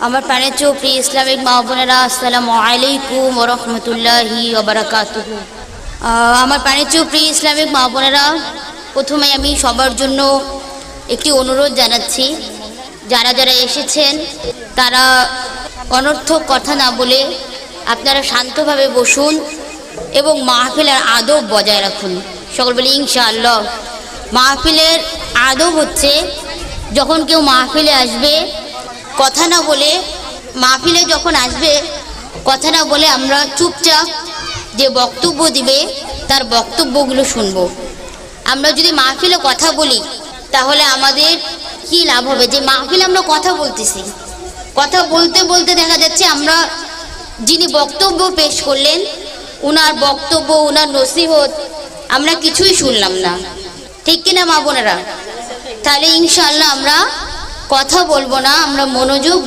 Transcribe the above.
আমার প্রাণের প্রিয় ইসলামিক মা বোনেরা, আসসালামু আলাইকুম ওয়া রাহমাতুল্লাহি ওয়া বারাকাতুহু। আমার প্রাণের প্রিয় ইসলামিক মা বোনেরা, প্রথমে আমি সবার জন্য একটি অনুরোধ জানাচ্ছি, যারা যারা এসেছেন তারা অনর্থক কথা না বলে আপনারা শান্তভাবে বসুন এবং মাহফিলের আদব বজায় রাখুন। সকল বলি ইনশাআল্লাহ। মাহফিলের আদব হচ্ছে, যখন কেউ মাহফিলে আসবে কথা না বলে, মাহফিলে যখন আসবে কথা না বলে আমরা চুপচাপ যে বক্তব্য দিবে তার বক্তব্যগুলো শুনব। আমরা যদি মাহফিলে কথা বলি তাহলে আমাদের কি লাভ হবে? যে মাহফিলে আমরা কথা বলতেছি, কথা বলতে বলতে দেখা যাচ্ছে আমরা যিনি বক্তব্য পেশ করলেন উনার বক্তব্য, উনার নসিহত আমরা কিছুই শুনলাম না। ঠিক কিনা মা বোনেরা? তাহলে ইনশাআল্লাহ আমরা কথা বলবো না, আমরা মনোযোগ